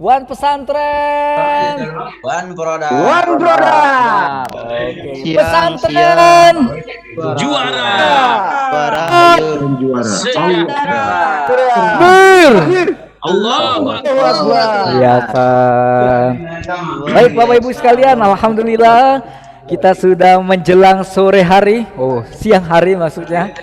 One pesantren. One product. One product. Oke. Siang, Pesantren. Juara. Juara. Dan juara. Bir. Allah. Biasa. Baik Bapak Ibu sekalian, alhamdulillah kita sudah menjelang sore hari. Oh, siang hari maksudnya.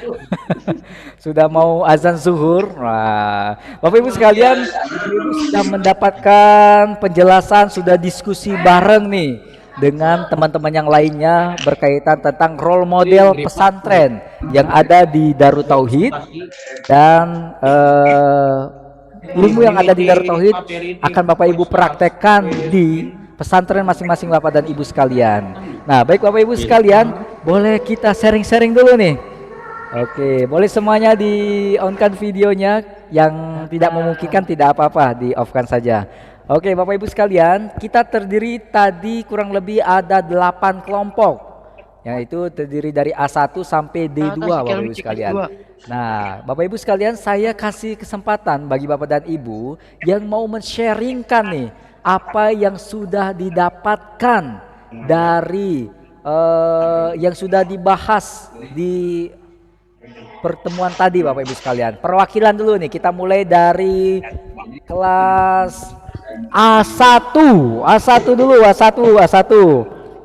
Sudah mau azan zuhur. Nah, Bapak Ibu sekalian, Ibu sudah mendapatkan penjelasan, sudah diskusi bareng nih dengan teman-teman yang lainnya berkaitan tentang role model pesantren yang ada di Darut Tauhid dan ilmu yang ada di Darut Tauhid akan Bapak Ibu praktekkan di pesantren masing-masing Bapak dan Ibu sekalian. Nah, baik Bapak Ibu sekalian, boleh kita sharing-sharing dulu nih. Oke, boleh semuanya di-on-kan videonya, yang tidak memungkinkan tidak apa-apa, di-off-kan saja. Oke, Bapak Ibu sekalian, kita terdiri tadi kurang lebih ada 8 kelompok. Yang itu terdiri dari A1 sampai D2 Bapak Ibu sekalian. Nah, Bapak Ibu sekalian, saya kasih kesempatan bagi Bapak dan Ibu yang mau men-sharingkan nih apa yang sudah didapatkan dari yang sudah dibahas di pertemuan tadi Bapak Ibu sekalian. Perwakilan dulu nih, kita mulai dari kelas A1. A1 dulu, A1.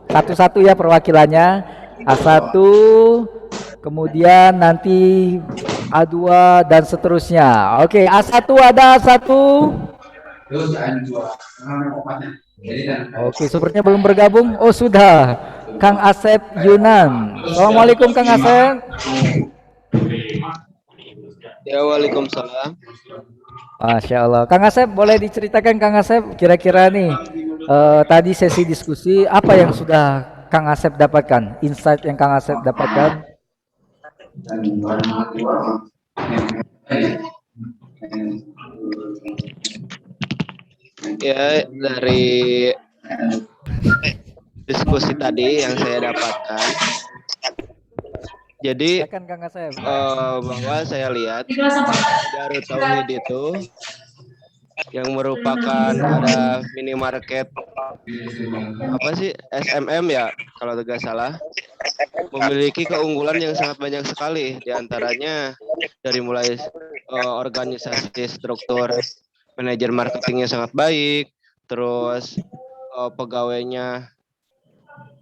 Satu-satu ya perwakilannya. A1, kemudian nanti A2 dan seterusnya. Oke, A1 ada A1. Oke, sepertinya belum bergabung. Oh, sudah. Kang Asep Yunan. Assalamualaikum Kang Asep. Ya, waalaikumsalam. Masya Allah. Kang Asep, boleh diceritakan Kang Asep kira-kira nih tadi sesi diskusi apa yang sudah Kang Asep dapatkan, insight yang Kang Asep dapatkan? Ya, dari diskusi tadi yang saya dapatkan, jadi Kang Asep. bahwa saya lihat Darut Tauhid itu yang merupakan ada minimarket apa sih, SMM ya kalau tidak salah, memiliki keunggulan yang sangat banyak sekali, diantaranya dari mulai organisasi, struktur, manajer marketingnya sangat baik, terus pegawainya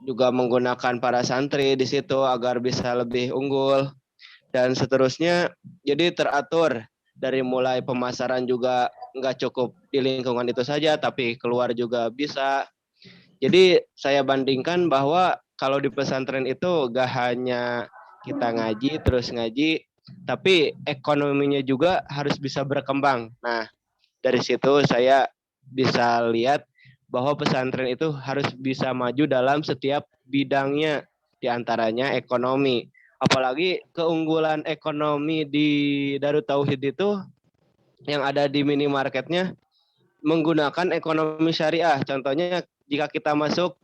juga menggunakan para santri di situ agar bisa lebih unggul dan seterusnya. Jadi teratur dari mulai pemasaran juga nggak cukup di lingkungan itu saja, tapi keluar juga bisa. Jadi saya bandingkan bahwa kalau di pesantren itu gak hanya kita ngaji terus ngaji, tapi ekonominya juga harus bisa berkembang. Nah, dari situ saya bisa lihat bahwa pesantren itu harus bisa maju dalam setiap bidangnya, diantaranya ekonomi. Apalagi keunggulan ekonomi di Darut Tauhid itu yang ada di minimarketnya menggunakan ekonomi syariah. Contohnya jika kita masuk,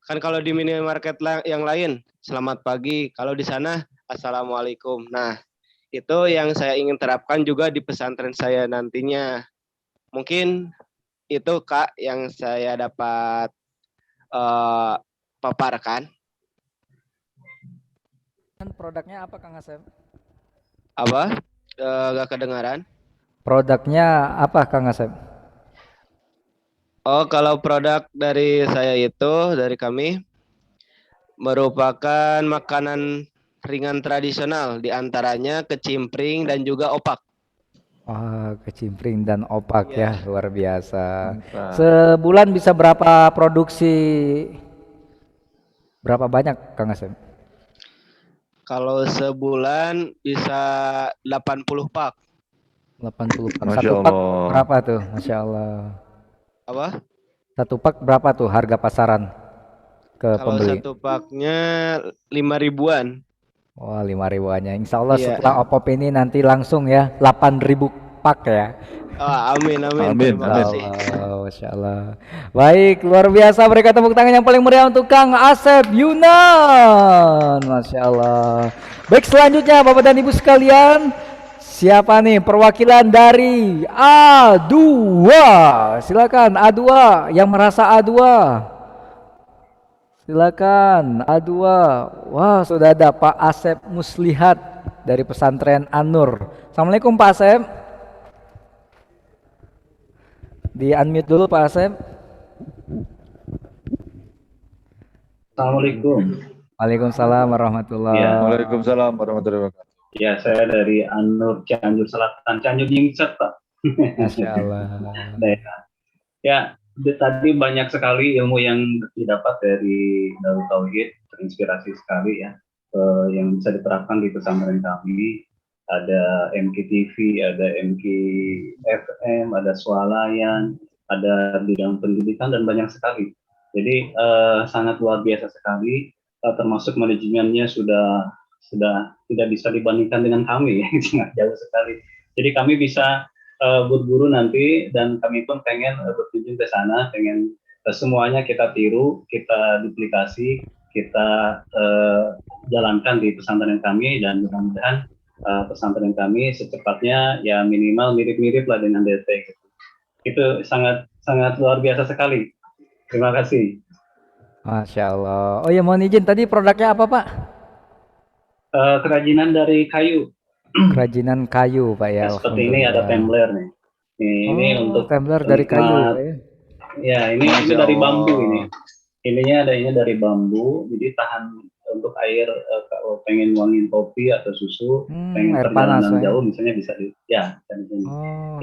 kan kalau di minimarket yang lain, selamat pagi, kalau di sana, assalamualaikum. Nah, itu yang saya ingin terapkan juga di pesantren saya nantinya. Mungkin itu Kak yang saya dapat paparkan. Produknya apa Kang Asep? Apa? Gak kedengaran? Produknya apa Kang Asep? Oh, kalau produk dari saya itu, dari kami, merupakan makanan ringan tradisional, diantaranya kecimpring dan juga opak. Wah, kecimpring dan opak ya, luar biasa. Sebulan bisa berapa produksi? Berapa banyak Kang Asep? Kalau sebulan bisa 80 pak. 80 pak. Masya Satu pak Allah. berapa tuh? Masya Allah. Apa? Satu pak berapa tuh harga pasaran ke Kalau pembeli? satu paknya 5 ribuan. Wah, 5 ribuannya. Insya Allah Iya. setelah opop ini nanti langsung ya 8.000 pak ya. Oh, amin, amin. Amin, Terima amin. kasih. Masya Allah. Baik, luar biasa. Berikan tepuk tangan yang paling meriah untuk Kang Asep Yunan. Masya Allah. Baik, selanjutnya Bapak dan Ibu sekalian, siapa nih perwakilan dari A2? Silakan A2 yang merasa A2. Silakan A2. Wah, sudah ada Pak Asep Muslihat dari pesantren An-Nur. Assalamualaikum Pak Asep. Di unmute dulu Pak Asep. Assalamualaikum. Waalaikumsalam warahmatullahi Ya. Waalaikumsalam warahmatullahi wabarakatuh. Ya, saya dari An-Nur Cianjur Selatan, Cianjur Ningxat, Pak. Masya Allah. Daerah. Ya, tadi banyak sekali ilmu yang didapat dari Darut Tauhid, terinspirasi sekali ya, yang bisa diterapkan di pesantren kami. Ada MKTV, ada MKFM, ada Swalayan, ada bidang pendidikan dan banyak sekali. Jadi sangat luar biasa sekali, termasuk manajemennya sudah tidak bisa dibandingkan dengan kami, sangat jauh sekali. Jadi kami bisa berguru nanti dan kami pun pengen berkunjung ke sana, pengen semuanya kita tiru, kita duplikasi, kita jalankan di pesantren kami dan mudah-mudahan pesantren kami secepatnya ya minimal mirip-mirip lah dengan DT gitu. Itu sangat luar biasa sekali. Terima kasih. Masya Allah. Oh ya, mohon izin, tadi produknya apa Pak? Kerajinan dari kayu. Kerajinan kayu Pak ya. Ya, seperti ini ada tumbler nih. Ini untuk tumbler dari kayu. Ya, ini dari bambu ini. Ininya dari bambu, jadi tahan untuk air kalau pengen nuangin kopi atau susu, pengen air panas perjalanan jauh misalnya bisa dari sini.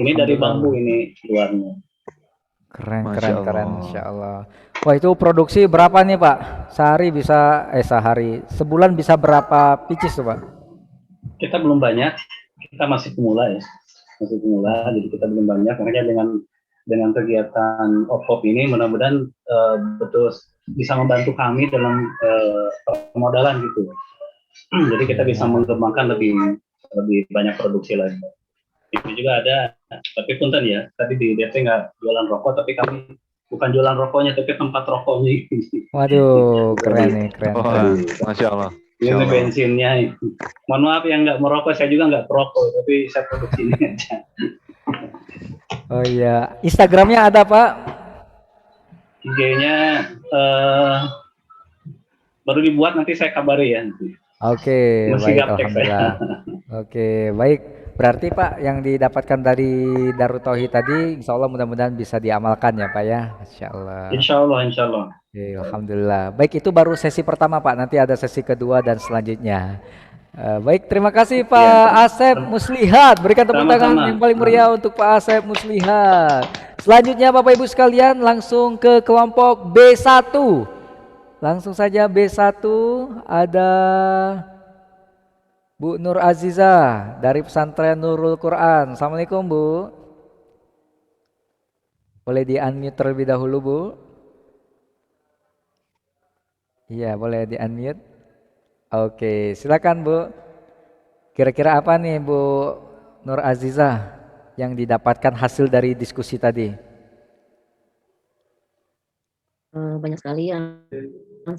Ini dari bambu ini luarnya. Keren, Masya Allah. Wah, itu produksi berapa nih Pak? Sebulan bisa berapa pieces tuh Pak? Kita belum banyak, kita masih pemula ya, jadi kita belum banyak. Makanya dengan kegiatan OPOP ini mudah-mudahan betul bisa membantu kami dalam permodalan gitu. Jadi kita bisa mengembangkan lebih banyak produksi lagi. Itu juga ada, tapi punten ya, tadi di DT nggak jualan rokok, tapi kami bukan jualan rokoknya, tapi tempat rokoknya. Waduh, keren nih, keren. Masya Allah. Ini bensinnya. Mohon maaf yang nggak merokok, saya juga nggak perokok, tapi saya produksi ini aja. Oh iya, Instagramnya ada Pak? IG-nya baru dibuat, nanti saya kabari ya. Oke, baik, alhamdulillah. Oke, baik. Berarti Pak yang didapatkan dari Darut Tauhid tadi, insya Allah mudah-mudahan bisa diamalkan ya Pak ya, Masya Allah. Insya Allah. Oke, alhamdulillah. Baik, itu baru sesi pertama Pak, nanti ada sesi kedua dan selanjutnya. Baik, terima kasih Pak Asep Muslihat. Berikan tepuk tangan yang paling meriah untuk Pak Asep Muslihat. Selanjutnya Bapak Ibu sekalian langsung ke kelompok B1. Langsung saja B1 ada Bu Nur Aziza dari pesantren Nurul Quran. Assalamualaikum Bu. Boleh di unmute terlebih dahulu Bu. Iya, boleh di unmute. Oke, silakan Bu. Kira-kira apa nih Bu Nur Aziza yang didapatkan hasil dari diskusi tadi? Banyak sekali yang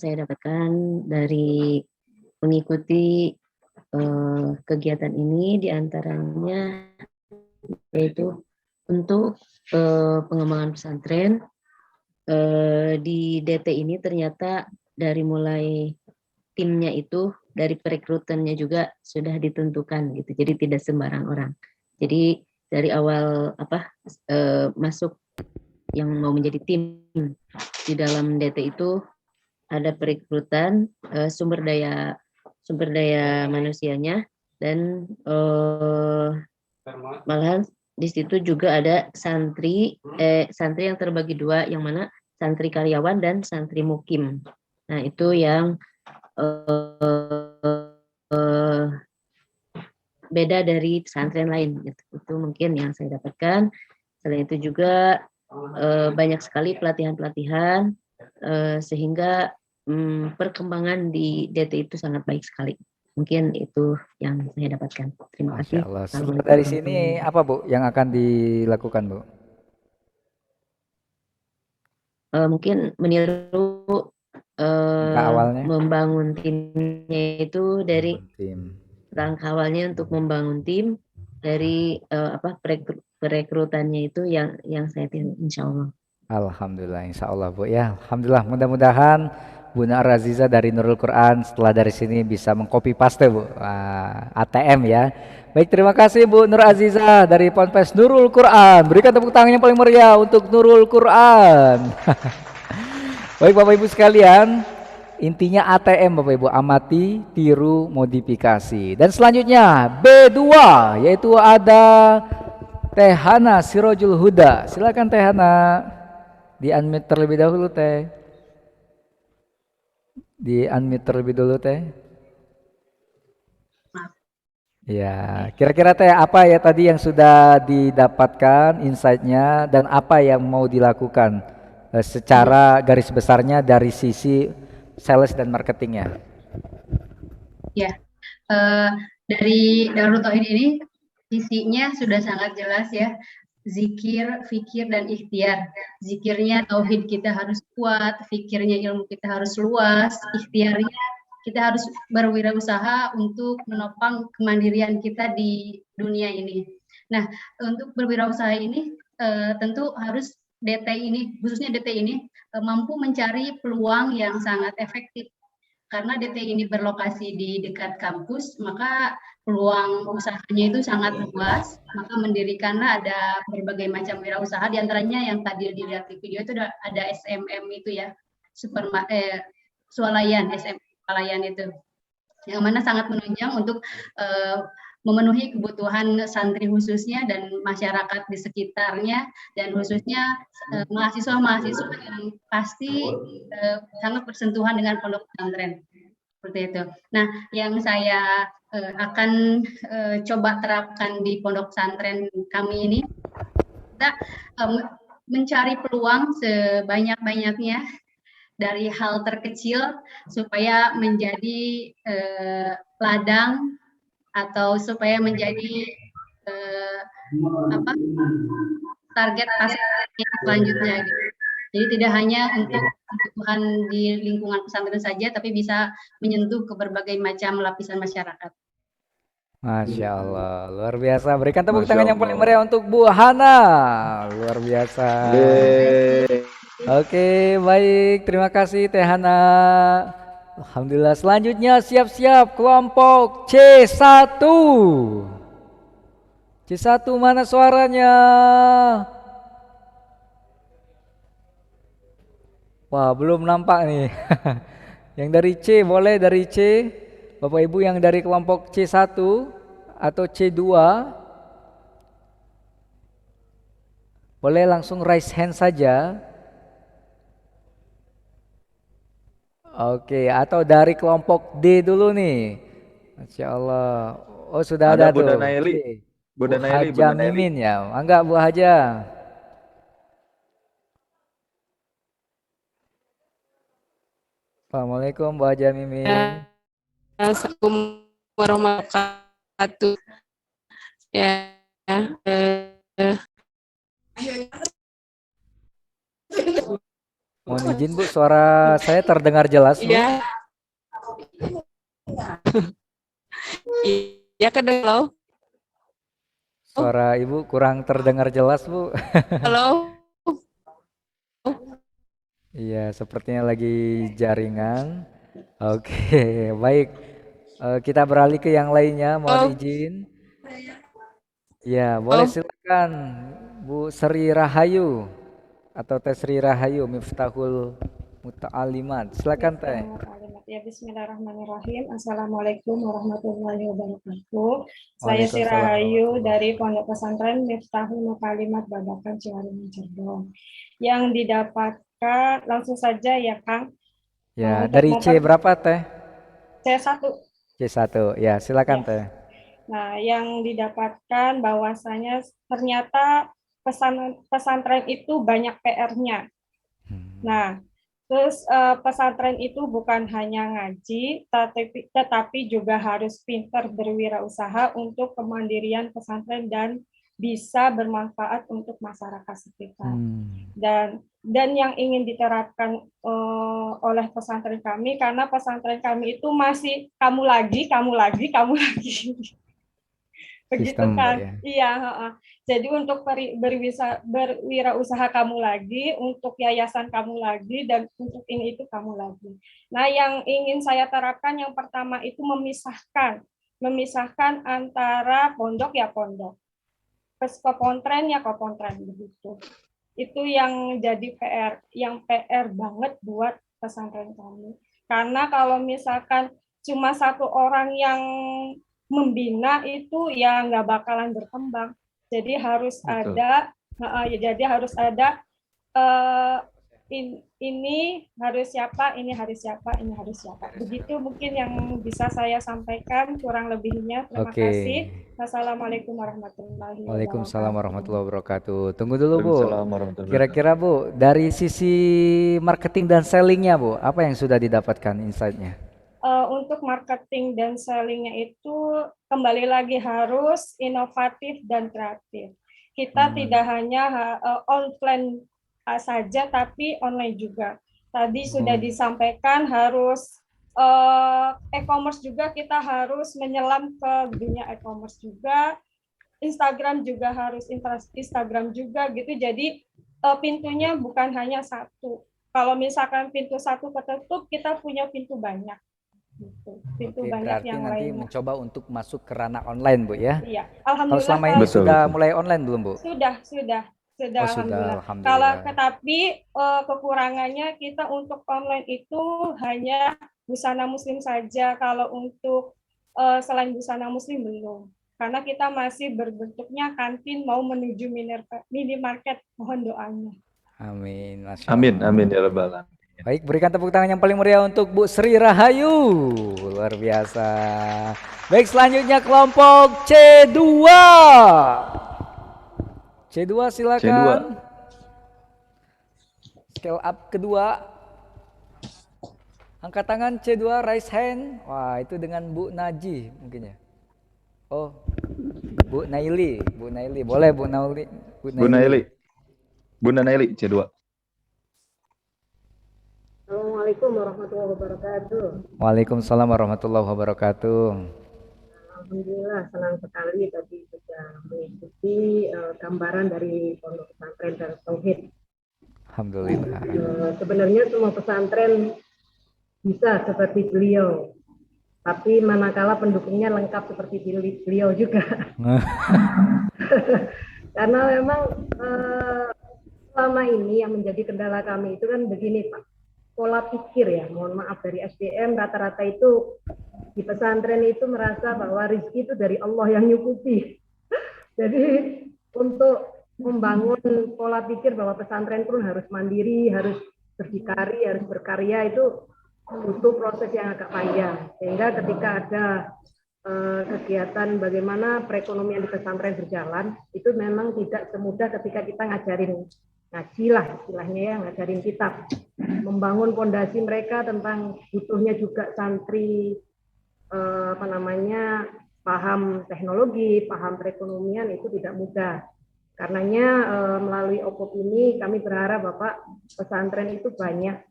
saya dapatkan dari mengikuti kegiatan ini, diantaranya yaitu untuk pengembangan pesantren di DT ini. Ternyata dari mulai timnya itu, dari perekrutannya juga sudah ditentukan gitu, jadi tidak sembarang orang. Jadi dari awal masuk yang mau menjadi tim di dalam DT itu ada perekrutan, sumber daya manusianya, dan malahan di situ juga ada santri yang terbagi dua, yang mana santri karyawan dan santri mukim. Nah, itu yang beda dari pesantren lain gitu. Itu mungkin yang saya dapatkan. Selain itu juga banyak sekali pelatihan-pelatihan sehingga perkembangan di DT itu sangat baik sekali. Mungkin itu yang saya dapatkan. Terima kasih. Dari sini apa Bu yang akan dilakukan Bu? Mungkin meniru membangun timnya itu dari langkah awalnya untuk membangun tim, dari perekrutannya itu yang saya tiru, insya Allah. Alhamdulillah, insya Allah Bu ya. Alhamdulillah, mudah-mudahan Bu Nur Aziza dari Nurul Quran setelah dari sini bisa mengcopy paste Bu. ATM ya. Baik, terima kasih Bu Nur Aziza dari Ponpes Nurul Quran. Berikan tepuk tangan yang paling meriah untuk Nurul Quran. Baik Bapak Ibu sekalian, intinya ATM Bapak Ibu, amati, tiru, modifikasi. Dan selanjutnya B2 yaitu ada Tehana Sirojul Huda. Silakan Tehana. Di unmute terlebih dahulu Teh. Di unmute terlebih dulu Teh. Ya, kira-kira Teh apa ya tadi yang sudah didapatkan insight-nya dan apa yang mau dilakukan secara garis besarnya dari sisi sales dan marketingnya? Ya, dari Darul Tauhid ini visinya sudah sangat jelas ya. Zikir, fikir, dan ikhtiar. Zikirnya tauhid kita harus kuat, fikirnya ilmu kita harus luas, ikhtiarnya kita harus berwirausaha untuk menopang kemandirian kita di dunia ini. Nah, untuk berwirausaha ini tentu harus DT ini, khususnya DT ini mampu mencari peluang yang sangat efektif. Karena DT ini berlokasi di dekat kampus, maka peluang usahanya itu sangat luas, maka mendirikanlah ada berbagai macam wirausaha, diantaranya yang tadi dilihat di video itu ada SMM itu ya, swalayan, SMM swalayan itu, yang mana sangat menunjang untuk memenuhi kebutuhan santri khususnya dan masyarakat di sekitarnya, dan khususnya mahasiswa-mahasiswa yang pasti sangat bersentuhan dengan pondok pesantren. Seperti itu. Nah, yang saya akan coba terapkan di pondok pesantren kami ini, kita mencari peluang sebanyak-banyaknya dari hal terkecil supaya menjadi ladang atau supaya menjadi target pasar selanjutnya gitu. Jadi tidak hanya untuk kebutuhan di lingkungan pesantren saja, tapi bisa menyentuh ke berbagai macam lapisan masyarakat. Masya Allah, luar biasa. Berikan tepuk tangan yang paling meriah untuk Bu Hana. Luar biasa. Oke, baik. Terima kasih Teh Hana. Alhamdulillah. Selanjutnya siap-siap kelompok C1. C1 mana suaranya? Wah, belum nampak nih. Yang dari C, boleh dari C. Bapak Ibu yang dari kelompok C1 atau C2, boleh langsung raise hand saja. Oke, atau dari kelompok D dulu nih. Masya Allah. Oh, sudah ada Bu tuh. Danaeli. Bu Haja Mimin ya. Enggak Bu Haja. Assalamualaikum Bu Haja Mimin. Assalamualaikum warahmatullahi wabarakatuh. Ya, Mohon izin Bu, suara saya terdengar jelas Bu. iya. Iya kedengar. Suara Ibu kurang terdengar jelas Bu. Halo. Iya, sepertinya lagi jaringan. Oke, baik. Kita beralih ke yang lainnya, mohon izin. Ya, boleh silakan Bu Sri Rahayu atau Teh Sri Rahayu Miftahul Muta'alimat. Silakan Teh. Ya, bismillahirrahmanirrahim. Assalamualaikum warahmatullahi wabarakatuh. Saya Sri Rahayu dari Pondok Pesantren Miftahul Mukalimat Babakan Ciwaringin Cirebon. Yang didapatkan langsung saja ya Kang. Ya, dari C berapa Teh? C1. C1. Ya, silakan Teh. Nah, yang didapatkan bahwasanya ternyata pesantren itu banyak PR-nya. Nah, terus pesantren itu bukan hanya ngaji, tetapi juga harus pintar berwirausaha untuk kemandirian pesantren dan bisa bermanfaat untuk masyarakat sekitar. Dan yang ingin diterapkan oleh pesantren kami, karena pesantren kami itu masih kamu lagi. begitu Sistem, kan? ya. Iya, heeh. Jadi untuk berwirausaha kamu lagi, untuk yayasan kamu lagi, dan untuk ini itu kamu lagi. Nah, yang ingin saya terapkan yang pertama itu memisahkan antara pondok ya pondok, kopontren ya kopontren begitu. Itu yang jadi PR banget buat pesantren kami. Karena kalau misalkan cuma satu orang yang membina itu ya nggak bakalan berkembang. Jadi harus Betul. ada, ini harus siapa, ini harus siapa, ini harus siapa. Begitu mungkin yang bisa saya sampaikan, kurang lebihnya. Terima Oke. kasih. Wassalamualaikum warahmatullahi wabarakatuh. Waalaikumsalam warahmatullahi wabarakatuh. Tunggu dulu Bu. Waalaikumsalam warahmatullahi Kira-kira Bu, dari sisi marketing dan sellingnya Bu, apa yang sudah didapatkan insight-nya? Untuk marketing dan sellingnya itu kembali lagi harus inovatif dan kreatif. Kita tidak hanya offline saja, tapi online juga. Tadi sudah disampaikan harus e-commerce juga, kita harus menyelam ke dunia e-commerce juga. Instagram juga harus Instagram juga gitu. Jadi pintunya bukan hanya satu. Kalau misalkan pintu satu ketutup, kita punya pintu banyak. Pintu Oke, banyak berarti yang nanti lainnya. mencoba untuk masuk ke ranah online Bu ya. Iya, Kalau alhamdulillah. selama ini Betul, sudah betul. mulai online belum Bu? Sudah, Oh, sudah, alhamdulillah. alhamdulillah. Tapi kekurangannya kita untuk online itu hanya busana muslim saja. Kalau untuk selain busana muslim belum. Karena kita masih berbentuknya kantin mau menuju minimarket. Mohon doanya. Amin. Masya Amin, Allah. amin ya rabbal alamin. Baik, berikan tepuk tangan yang paling meriah untuk Bu Sri Rahayu. Luar biasa. Baik, selanjutnya kelompok C2. C2 silakan. Scale up kedua. Angkat tangan C2, raise hand. Wah, itu dengan Bu Naji mungkin ya. Oh, Bu Naili. Boleh Bu Naili. Bunda Naili C2. Assalamualaikum warahmatullahi wabarakatuh. Waalaikumsalam warahmatullahi wabarakatuh. Alhamdulillah senang sekali tadi sudah mengikuti gambaran dari Pondok Pesantren Darut Tauhid. Alhamdulillah. Sebenarnya semua pesantren bisa seperti beliau, tapi manakala pendukungnya lengkap seperti beliau juga. Karena memang selama ini yang menjadi kendala kami itu kan begini Pak, pola pikir ya, mohon maaf dari SDM rata-rata itu di pesantren itu merasa bahwa rezeki itu dari Allah yang nyukupi. Jadi untuk membangun pola pikir bahwa pesantren pun harus mandiri, harus berdikari, harus berkarya itu butuh proses yang agak panjang. Sehingga ketika ada kegiatan bagaimana perekonomian di pesantren berjalan, itu memang tidak semudah ketika kita ngajarin ngaji lah istilahnya ya, ngajarin kitab. Membangun fondasi mereka tentang butuhnya juga santri paham teknologi, paham perekonomian itu tidak mudah. Karenanya melalui OPOP ini kami berharap Bapak pesantren itu banyak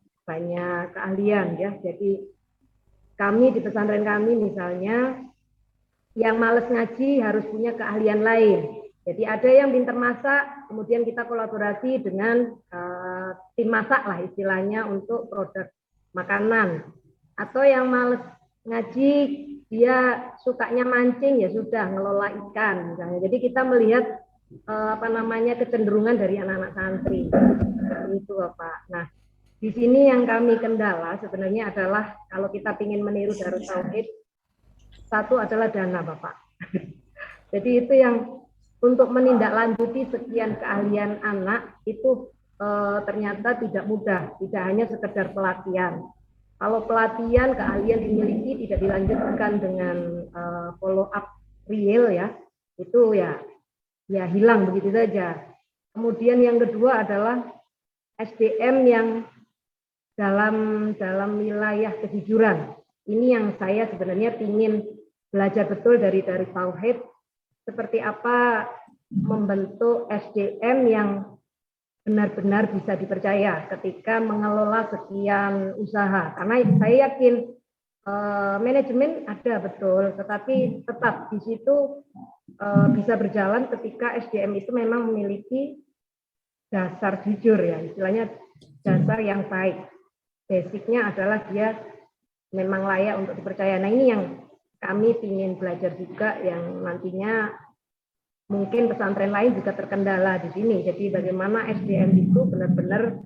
keahlian ya. Jadi kami di pesantren kami misalnya yang males ngaji harus punya keahlian lain. Jadi ada yang pintar masak, kemudian kita kolaborasi dengan tim masak lah istilahnya untuk produk makanan. Atau yang males ngaji, dia sukanya mancing, ya sudah ngelola ikan misalnya. Jadi kita melihat kecenderungan dari anak-anak santri. Itu Bapak. Nah, di sini yang kami kendala sebenarnya adalah kalau kita ingin meniru Darut Tauhid, satu adalah dana Bapak. Jadi itu yang untuk menindaklanjuti sekian keahlian anak itu ternyata tidak mudah, tidak hanya sekedar pelatihan. Kalau pelatihan keahlian dimiliki tidak dilanjutkan dengan follow up real ya, itu ya hilang begitu saja. Kemudian yang kedua adalah SDM yang dalam wilayah kejujuran. Ini yang saya sebenarnya ingin belajar betul dari Tauhid, seperti apa membentuk SDM yang benar-benar bisa dipercaya ketika mengelola sekian usaha. Karena saya yakin manajemen ada betul, tetapi tetap di situ bisa berjalan ketika SDM itu memang memiliki dasar jujur ya, istilahnya dasar yang baik. Basicnya adalah dia memang layak untuk dipercaya. Nah ini yang kami ingin belajar juga, yang nantinya mungkin pesantren lain juga terkendala di sini. Jadi bagaimana SDM itu benar-benar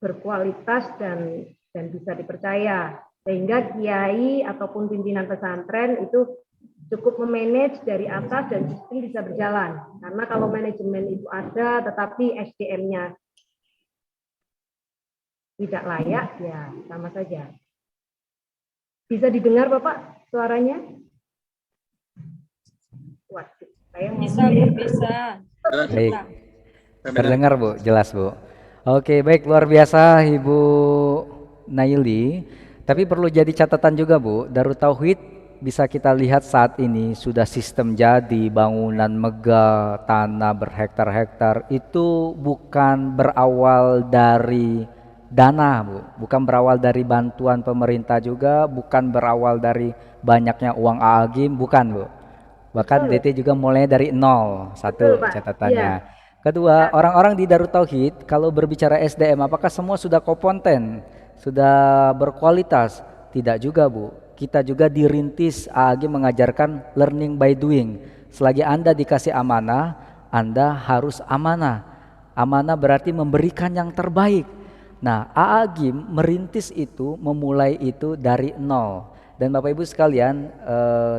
berkualitas dan bisa dipercaya, sehingga kiai ataupun pimpinan pesantren itu cukup memanage dari atas dan sistem bisa berjalan. Karena kalau manajemen itu ada tetapi SDM-nya tidak layak, ya sama saja. Bisa didengar Bapak suaranya? Waduh, saya Bisa, Bu, bisa. Baik. Terdengar Bu, jelas Bu. Oke, baik, luar biasa Ibu Naili. Tapi perlu jadi catatan juga Bu, Darut Tauhid bisa kita lihat saat ini sudah sistem jadi, bangunan megah, tanah berhektar-hektar, itu bukan berawal dari dana Bu, bukan berawal dari bantuan pemerintah juga, bukan berawal dari banyaknya uang Agim, bukan Bu. Bahkan DT juga mulai dari nol, satu catatannya. Kedua, orang-orang di Darut Tauhid kalau berbicara SDM, apakah semua sudah kompeten, sudah berkualitas? Tidak juga Bu. Kita juga dirintis AAG mengajarkan learning by doing. Selagi Anda dikasih amanah, Anda harus amanah. Amanah berarti memberikan yang terbaik. Nah, AAG merintis itu, memulai itu dari nol. Dan Bapak Ibu sekalian,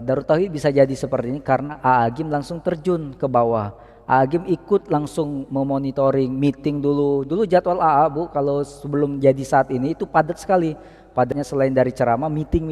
Darut Tauhid bisa jadi seperti ini karena AAG langsung terjun ke bawah. AAG ikut langsung memonitoring, meeting dulu. Dulu jadwal AA Bu, kalau sebelum jadi saat ini itu padat sekali. Padatnya selain dari ceramah, meeting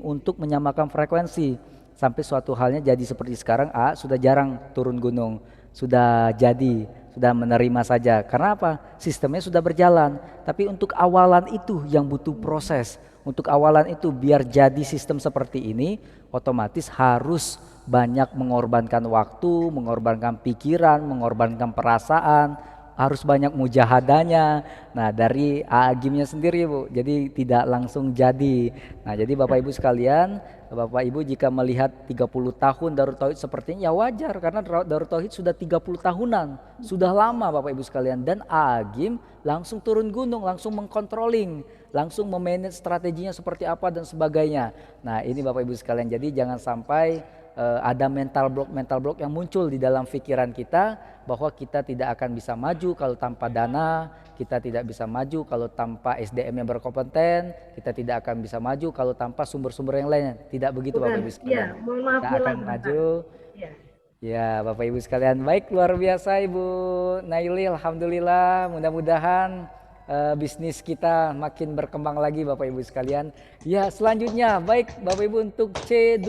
untuk menyamakan frekuensi. Sampai suatu halnya jadi seperti sekarang, sudah jarang turun gunung. Sudah jadi, sudah menerima saja. Karena apa? Sistemnya sudah berjalan. Tapi untuk awalan itu yang butuh proses. Untuk awalan itu biar jadi sistem seperti ini, otomatis harus banyak mengorbankan waktu, mengorbankan pikiran, mengorbankan perasaan, harus banyak mujahadanya. Nah, dari AAGIM-nya sendiri Bu, jadi tidak langsung jadi. Nah, jadi Bapak Ibu sekalian, Bapak Ibu jika melihat 30 tahun Darut Tauhid seperti ini, ya wajar karena Darut Tauhid sudah 30 tahunan, sudah lama Bapak Ibu sekalian. Dan AAGIM langsung turun gunung, langsung mengkontrolling, langsung memanage strateginya seperti apa dan sebagainya. Nah, ini Bapak Ibu sekalian, jadi jangan sampai ada mental block yang muncul di dalam pikiran kita bahwa kita tidak akan bisa maju kalau tanpa dana, kita tidak bisa maju kalau tanpa SDM yang berkompeten, kita tidak akan bisa maju kalau tanpa sumber-sumber yang lainnya. Tidak begitu Bapak Ibu sekalian. Kita akan maju. Ya Bapak Ibu sekalian, baik, luar biasa Ibu Naili, alhamdulillah, mudah-mudahan bisnis kita makin berkembang lagi Bapak Ibu sekalian. Ya, selanjutnya baik Bapak Ibu untuk C2.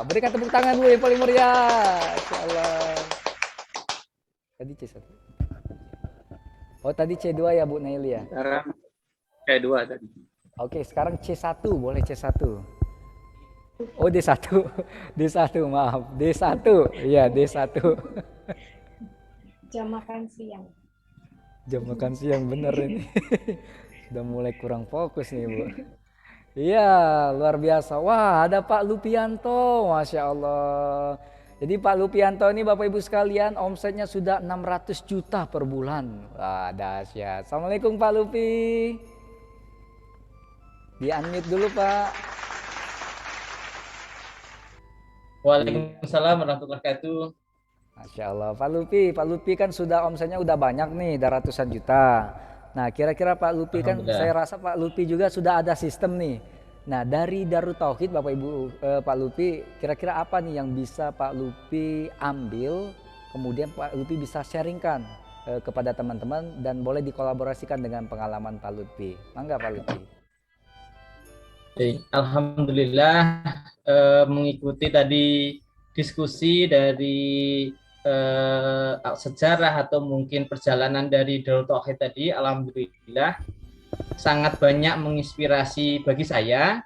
Berikan tepuk tangan dulu yang paling meriah. Insyaallah. Tadi C1. Oh, tadi C2 ya Bu Naili ya? Sekarang C2 tadi. Oke, sekarang C1, boleh C1. Oh, D1. D1, maaf. D1. Iya, D1. Jam makan siang. Jam makan siang bener ini. Sudah mulai kurang fokus nih Bu. Iya, luar biasa. Wah, ada Pak Lupianto, Masya Allah. Jadi Pak Lupianto ini Bapak Ibu sekalian omsetnya sudah 600 juta per bulan. Wah, dahsyat. Assalamualaikum Pak Lupi. Di-unmute dulu Pak. Waalaikumsalam warahmatullahi wabarakatuh. Masya Allah, Pak Lupi kan sudah omsetnya udah banyak nih, udah ratusan juta. Nah, kira-kira Pak Lupi kan, saya rasa Pak Lupi juga sudah ada sistem nih. Nah, dari Darut Tauhid Bapak Ibu, Pak Lupi, kira-kira apa nih yang bisa Pak Lupi ambil, kemudian Pak Lupi bisa sharingkan kepada teman-teman dan boleh dikolaborasikan dengan pengalaman Pak Lupi. Mangga Pak Lupi. Alhamdulillah, mengikuti tadi diskusi dari sejarah atau mungkin perjalanan dari Darut Tauhid tadi, alhamdulillah sangat banyak menginspirasi bagi saya.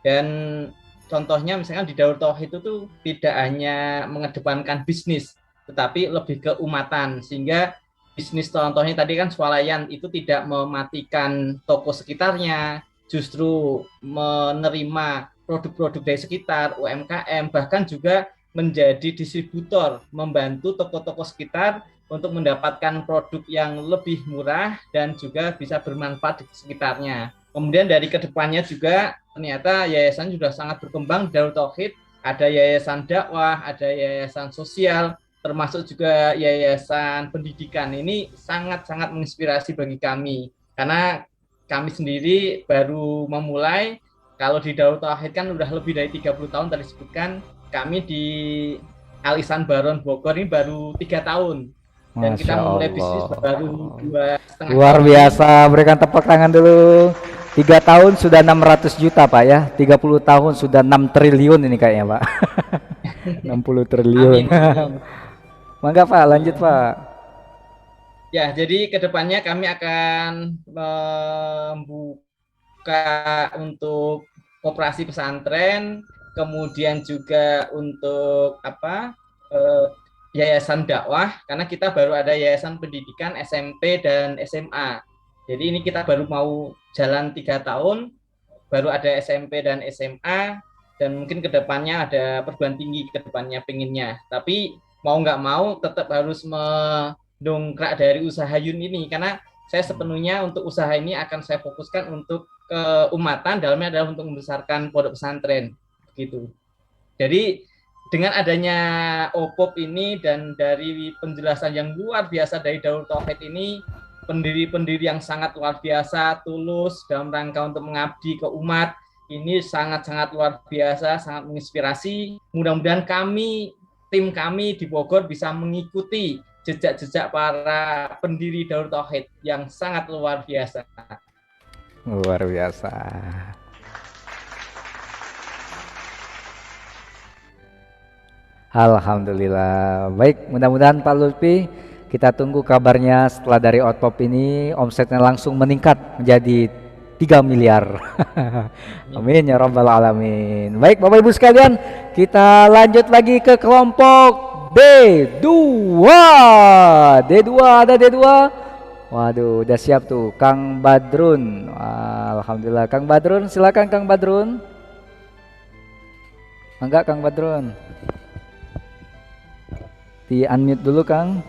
Dan contohnya misalkan di Darut Tauhid itu tuh tidak hanya mengedepankan bisnis, tetapi lebih ke umatan, sehingga bisnis contohnya tadi kan swalayan itu tidak mematikan toko sekitarnya, justru menerima produk-produk dari sekitar, UMKM, bahkan juga menjadi distributor, membantu toko-toko sekitar untuk mendapatkan produk yang lebih murah dan juga bisa bermanfaat di sekitarnya. Kemudian dari kedepannya juga ternyata yayasan sudah sangat berkembang di Darut Tauhid. Ada yayasan dakwah, ada yayasan sosial, termasuk juga yayasan pendidikan. Ini sangat-sangat menginspirasi bagi kami. Karena kami sendiri baru memulai, kalau di Darut Tauhid kan udah lebih dari 30 tahun tadi disebutkan, kami di Al Ihsan Baron Bogor ini baru 3 tahun. Dan kita memulai bisnis baru 2,5 luar biasa, berikan tepuk tangan dulu. 3 tahun sudah 600 juta Pak ya, 30 tahun sudah 6 triliun ini kayaknya Pak. 60 triliun. Mangga Pak, lanjut Pak. Ya, jadi kedepannya kami akan membuka untuk koperasi pesantren, kemudian juga untuk yayasan dakwah, karena kita baru ada yayasan pendidikan SMP dan SMA. Jadi ini kita baru mau jalan 3 tahun, baru ada SMP dan SMA, dan mungkin kedepannya ada perguruan tinggi kedepannya pengennya. Tapi mau nggak mau tetap harus mendongkrak dari usaha Yun ini, karena saya sepenuhnya untuk usaha ini akan saya fokuskan untuk keumatan, dalamnya adalah untuk membesarkan pondok pesantren gitu. Jadi dengan adanya OPOP ini dan dari penjelasan yang luar biasa dari Darut Tauhid ini, pendiri-pendiri yang sangat luar biasa, tulus dalam rangka untuk mengabdi ke umat, ini sangat-sangat luar biasa, sangat menginspirasi. Mudah-mudahan tim kami di Bogor bisa mengikuti jejak-jejak para pendiri Darut Tauhid yang sangat luar biasa. Luar biasa. Alhamdulillah. Baik, mudah-mudahan Pak Lutfi, kita tunggu kabarnya setelah dari Outpop ini omsetnya langsung meningkat menjadi 3 miliar. Amin ya rabbal alamin. Baik Bapak Ibu sekalian, kita lanjut lagi ke kelompok D2. D2 ada D2. Waduh, udah siap tuh Kang Badrun. Alhamdulillah, Kang Badrun, silakan Kang Badrun. Enggak Kang Badrun. Di unmute dulu Kang.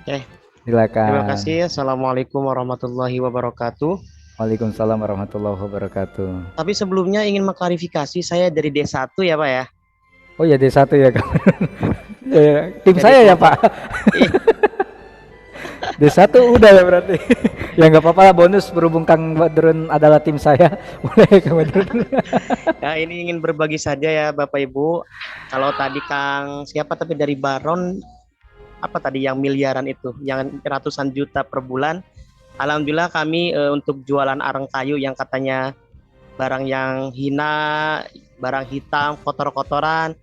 Oke. Silakan. Terima kasih. Assalamualaikum warahmatullahi wabarakatuh. Waalaikumsalam warahmatullahi wabarakatuh. Tapi sebelumnya ingin mengklarifikasi, saya dari D1 ya Pak ya. Oh ya D1 ya Kang. Ya, tim Dari saya ya kelompok- Pak. D1 udah ya berarti. Ya nggak apa-apa, bonus berhubung Kang Badrun adalah tim saya. Boleh Kang Badrun. Ya, ini ingin berbagi saja ya Bapak Ibu. Kalau tadi Kang siapa tapi dari Baron apa tadi yang miliaran itu, yang ratusan juta per bulan. Alhamdulillah kami untuk jualan areng kayu yang katanya barang yang hina, barang hitam, kotor-kotoran.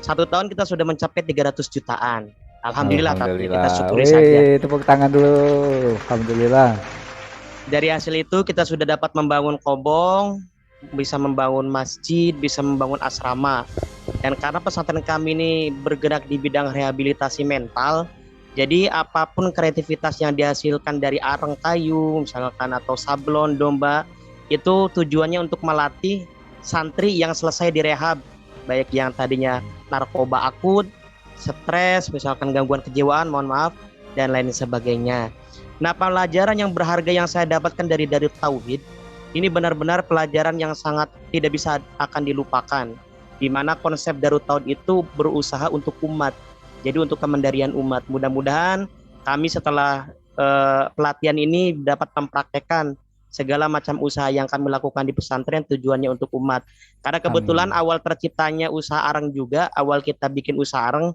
1 tahun kita sudah mencapai 300 jutaan. Alhamdulillah, tapi kita syukuri saja. Tepuk tangan dulu. Alhamdulillah. Dari hasil itu kita sudah dapat membangun kobong, bisa membangun masjid, bisa membangun asrama. Dan karena pesantren kami ini bergerak di bidang rehabilitasi mental, jadi apapun kreativitas yang dihasilkan dari areng kayu misalkan atau sablon domba, itu tujuannya untuk melatih santri yang selesai direhab, baik yang tadinya narkoba akut, stres, misalkan gangguan kejiwaan, mohon maaf, dan lain sebagainya. Nah, pelajaran yang berharga yang saya dapatkan dari Darut Tauhid ini benar-benar pelajaran yang sangat tidak bisa akan dilupakan, di mana konsep Darut Tauhid itu berusaha untuk umat, jadi untuk kemandirian umat. Mudah-mudahan kami setelah pelatihan ini dapat mempraktekkan segala macam usaha yang kami lakukan di pesantren tujuannya untuk umat. Karena kebetulan awal terciptanya usaha areng juga, awal kita bikin usaha areng,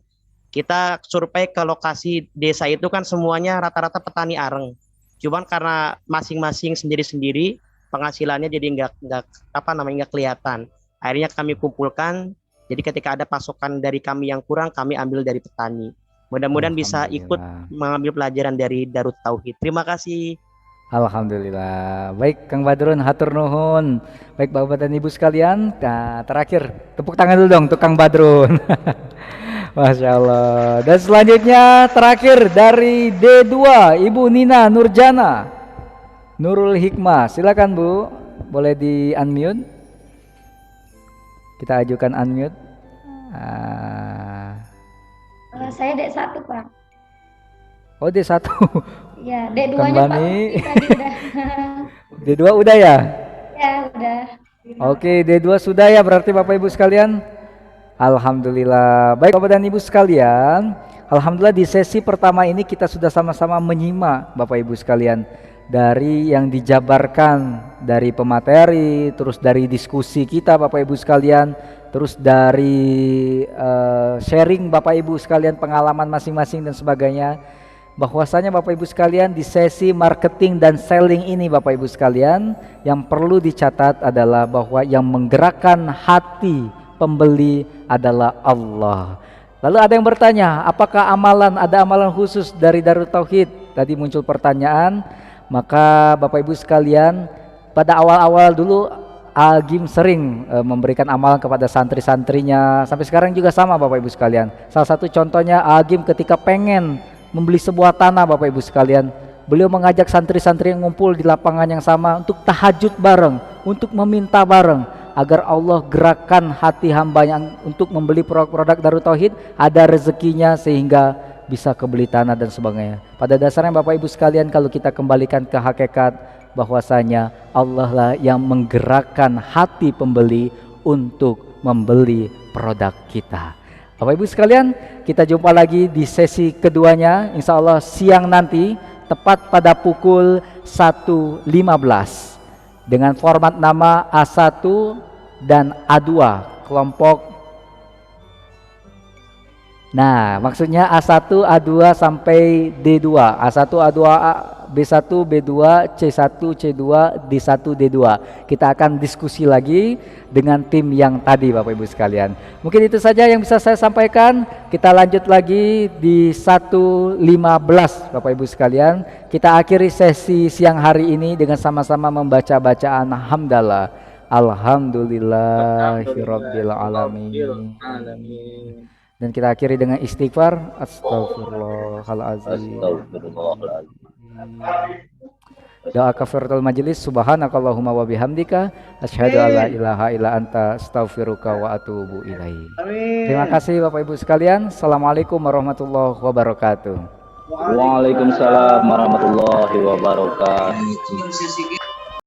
kita survei ke lokasi desa itu kan semuanya rata-rata petani areng. Cuman karena masing-masing sendiri-sendiri penghasilannya jadi nggak kelihatan. Akhirnya kami kumpulkan. Jadi ketika ada pasokan dari kami yang kurang, kami ambil dari petani. Mudah-mudahan bisa ikut mengambil pelajaran dari Darut Tauhid. Terima kasih. Alhamdulillah. Baik Kang Badrun, hatur nuhun. Baik Bapak dan Ibu sekalian, nah, terakhir tepuk tangan dulu dong untuk Kang Badrun. Masya Allah. Dan selanjutnya terakhir dari D2 Ibu Nina Nurjana Nurul Hikmah. Silakan Bu, boleh di unmute. Kita ajukan unmute. Saya D1, Pak. Oh, D1. Ya, D2-nya Pak Bani. tadi udah. D2 udah ya? Ya, udah. Oke, D2 sudah ya berarti Bapak Ibu sekalian. Alhamdulillah. Baik Bapak dan Ibu sekalian, alhamdulillah di sesi pertama ini kita sudah sama-sama menyimak Bapak Ibu sekalian dari yang dijabarkan dari pemateri, terus dari diskusi kita Bapak Ibu sekalian, terus dari sharing Bapak Ibu sekalian pengalaman masing-masing dan sebagainya. Bahwasanya Bapak Ibu sekalian di sesi marketing dan selling ini Bapak Ibu sekalian, yang perlu dicatat adalah bahwa yang menggerakkan hati pembeli adalah Allah. Lalu ada yang bertanya, apakah ada amalan khusus dari Darut Tauhid? Tadi muncul pertanyaan, maka Bapak Ibu sekalian, pada awal-awal dulu Agim sering memberikan amalan kepada santri-santrinya, sampai sekarang juga sama Bapak Ibu sekalian. Salah satu contohnya Agim ketika pengen membeli sebuah tanah Bapak Ibu sekalian, beliau mengajak santri-santri yang ngumpul di lapangan yang sama untuk tahajud bareng, untuk meminta bareng agar Allah gerakkan hati hamba yang untuk membeli produk-produk Darut Tauhid, ada rezekinya sehingga bisa kebeli tanah dan sebagainya. Pada dasarnya Bapak Ibu sekalian, kalau kita kembalikan ke hakikat bahwasanya Allah lah yang menggerakkan hati pembeli untuk membeli produk kita. Bapak Ibu sekalian, kita jumpa lagi di sesi keduanya, insya Allah siang nanti tepat pada pukul 1.15 dengan format nama A1 dan A2 kelompok. Nah, maksudnya A1, A2 sampai D2, A1, A2, B1, B2, C1, C2, D1, D2. Kita akan diskusi lagi dengan tim yang tadi Bapak Ibu sekalian. Mungkin itu saja yang bisa saya sampaikan. Kita lanjut lagi di 1.15 Bapak Ibu sekalian. Kita akhiri sesi siang hari ini dengan sama-sama membaca bacaan hamdalah. Alhamdulillahirabbil alamin. Dan kita akhiri dengan istighfar. Astaghfirullahaladzim. Doa kafaratul majelis. Subhanakallahumma wa bihamdika asyhadu alla ilaha illa anta astaghfiruka wa atubu ilaik. Terima kasih Bapak Ibu sekalian. Assalamualaikum warahmatullahi wabarakatuh. Waalaikumsalam warahmatullahi wabarakatuh.